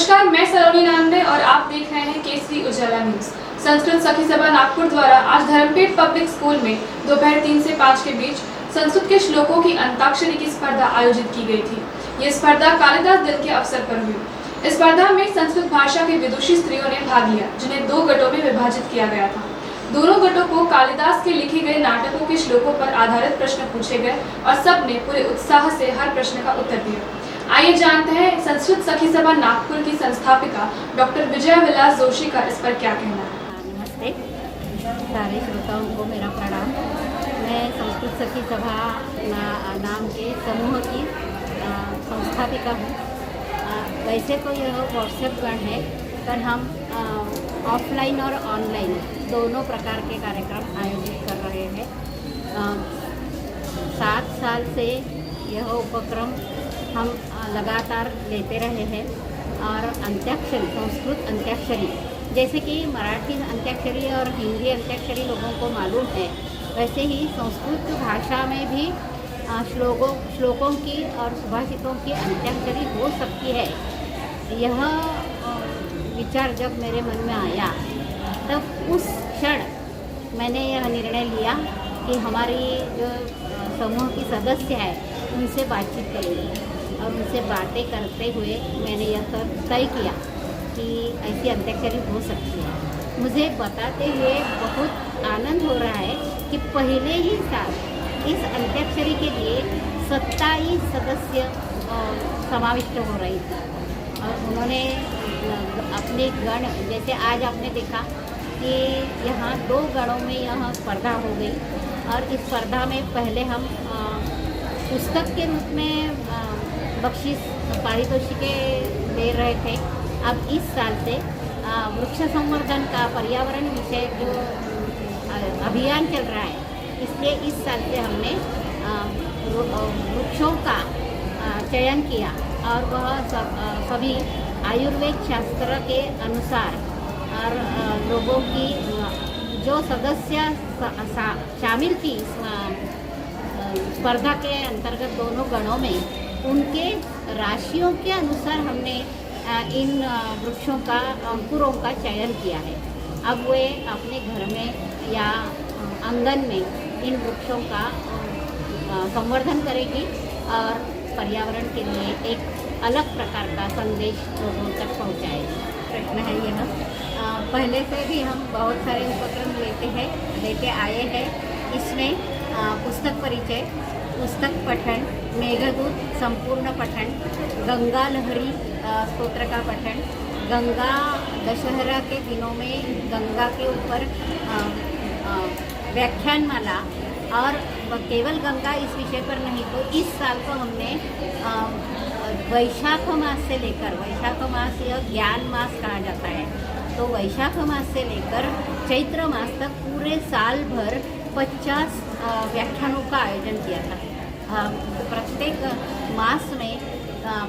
नमस्कार, मैं सलोनी नांदे और आप देख रहे हैं केसरी उजाला न्यूज। संस्कृत सखी सभा नागपुर द्वारा आज धर्मपेट पब्लिक स्कूल में दोपहर 3 से 5 के बीच संस्कृत के श्लोकों की अंताक्षरी की स्पर्धा आयोजित की गई थी। ये स्पर्धा कालिदास दिन के अवसर पर हुई। इस स्पर्धा में संस्कृत भाषा के विदुषी स्त्रियों ने भाग लिया, जिन्हें 2 गटों में विभाजित किया गया था। दोनों गटों को कालिदास के लिखे गए नाटकों के श्लोकों पर आधारित प्रश्न पूछे गए और सबने पूरे उत्साह से हर प्रश्न का उत्तर दिया। आइए जानते हैं संस्कृत सखी सभा नागपुर की संस्थापिका डॉक्टर विजया विलास जोशी का इस पर क्या कहना है। नमस्ते सारे श्रोताओं को मेरा प्रणाम। मैं संस्कृत सखी सभा नाम के समूह की संस्थापिका हूँ। वैसे तो यह व्हाट्सएप गण है, पर हम ऑफलाइन और ऑनलाइन दोनों प्रकार के कार्यक्रम आयोजित कर रहे हैं। 7 साल से यह उपक्रम हम लगातार लेते रहे हैं और अंत्याक्षरी, संस्कृत अंत्याक्षरी, जैसे कि मराठी अंत्याक्षरी और हिंदी अंत्याक्षरी लोगों को मालूम है, वैसे ही संस्कृत भाषा में भी श्लोकों की और सुभाषितों की अंत्याक्षरी हो सकती है। यह विचार जब मेरे मन में आया, तब उस क्षण मैंने यह निर्णय लिया कि हमारी जो समूह की सदस्य है उनसे बातचीत करेंगे और उनसे बातें करते हुए मैंने यह तय किया कि ऐसी अंत्याक्षरी हो सकती है। मुझे बताते हुए बहुत आनंद हो रहा है कि पहले ही साल इस अंत्याक्षरी के लिए 27 सदस्य समाविष्ट हो रही थी और उन्होंने अपने गण, जैसे आज आपने देखा कि यहाँ 2 गणों में यह स्पर्धा हो गई और इस स्पर्धा में पहले हम पुस्तक के रूप में बख्शीश पारितोषिकें दे रहे थे। अब इस साल से वृक्ष संवर्धन का पर्यावरण विषय जो अभियान चल रहा है, इसलिए इस साल से हमने वृक्षों का चयन किया और वह सभी आयुर्वेद शास्त्र के अनुसार और लोगों की जो सदस्य शामिल थी स्पर्धा के अंतर्गत दोनों गणों में, उनके राशियों के अनुसार हमने इन वृक्षों का, अंकुरों का चयन किया है। अब वे अपने घर में या आंगन में इन वृक्षों का संवर्धन करेगी और पर्यावरण के लिए एक अलग प्रकार का संदेश लोगों तक पहुंचाएगी। प्रश्न है यह। पहले से भी हम बहुत सारे उपक्रम लेते आए हैं। इसमें पुस्तक परिचय, पुस्तक पठन, मेघदूत संपूर्ण पठन, गंगा लहरी स्तोत्र का पठन, गंगा दशहरा के दिनों में गंगा के ऊपर व्याख्यानमाला, और केवल गंगा इस विषय पर नहीं, तो इस साल तो हमने वैशाख मास से लेकर, वैशाख मास यह ज्ञान मास कहा जाता है, तो वैशाख मास से लेकर चैत्र मास तक पूरे साल भर 50 व्याख्यानों का आयोजन किया था। प्रत्येक मास में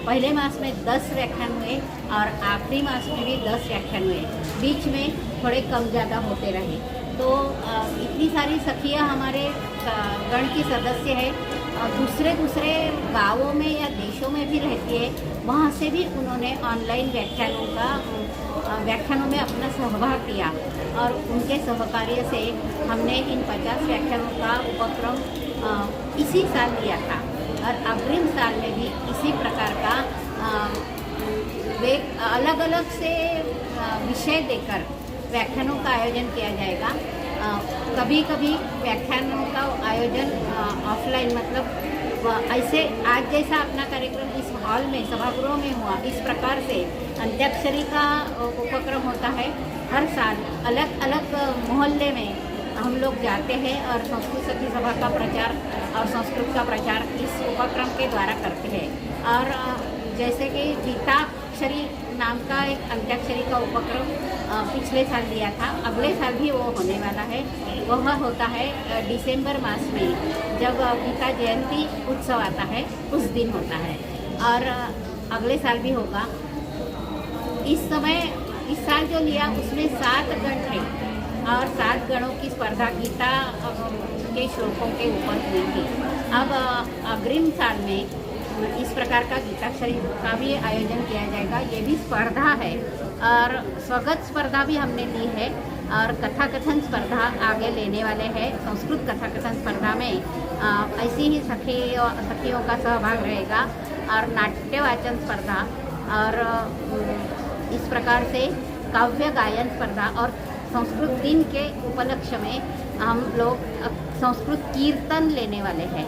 पहले मास में 10 व्याख्यान हुए और आखिरी मास में भी 10 व्याख्यान हुए, बीच में थोड़े कम ज़्यादा होते रहे। तो इतनी सारी सखियाँ हमारे गण की सदस्य है, दूसरे गांवों में या देशों में भी रहती है, वहाँ से भी उन्होंने ऑनलाइन व्याख्यानों में अपना सहभाग किया और उनके सहकार्य से हमने इन 50 व्याख्यानों का उपक्रम इसी साल लिया था और अग्रिम साल में भी इसी प्रकार का अलग अलग से विषय देकर व्याख्यानों का आयोजन किया जाएगा। कभी कभी व्याख्यानों का आयोजन ऑफलाइन, मतलब ऐसे आज जैसा अपना कार्यक्रम इस हॉल में, सभागृह में हुआ, इस प्रकार से अंत्याक्षरी का उपक्रम होता है। हर साल अलग अलग मोहल्ले में हम लोग जाते हैं और संस्कृत सखी सभा का प्रचार और संस्कृत का प्रचार इस उपक्रम के द्वारा करते हैं। और जैसे कि गीताक्षरी नाम का एक अंत्याक्षरी का उपक्रम पिछले साल दिया था, अगले साल भी वो होने वाला है। वह होता है दिसंबर मास में, जब गीता जयंती उत्सव आता है उस दिन होता है, और अगले साल भी होगा। इस साल जो लिया उसमें 7 गण थे और 7 गणों की स्पर्धा गीता के श्लोकों के ऊपर हुई थी। अब अग्रिम साल में इस प्रकार का गीताक्षरी का भी आयोजन किया जाएगा। ये भी स्पर्धा है और स्वगत स्पर्धा भी हमने ली है और कथा कथन स्पर्धा आगे लेने वाले हैं। संस्कृत कथा कथन स्पर्धा में ऐसी ही सखियों का सहभाग रहेगा और नाट्य वाचन स्पर्धा और इस प्रकार से काव्य गायन स्पर्धा और संस्कृत दिन के उपलक्ष्य में हम लोग संस्कृत कीर्तन लेने वाले हैं।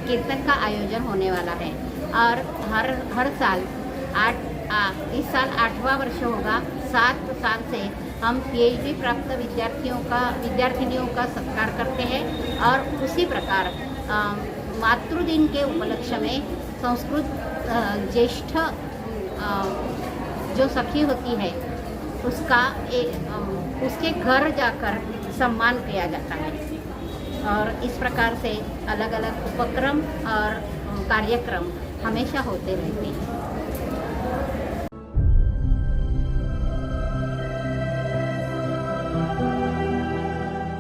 कीर्तन का आयोजन होने वाला है और हर साल इस साल 8वां वर्ष होगा। 7 साल से हम PhD प्राप्त विद्यार्थिनियों का सत्कार करते हैं और उसी प्रकार मातृदिन के उपलक्ष्य में संस्कृत ज्येष्ठ जो सखी होती है उसके घर जाकर सम्मान किया जाता है और इस प्रकार से अलग अलग उपक्रम और कार्यक्रम हमेशा होते रहते हैं।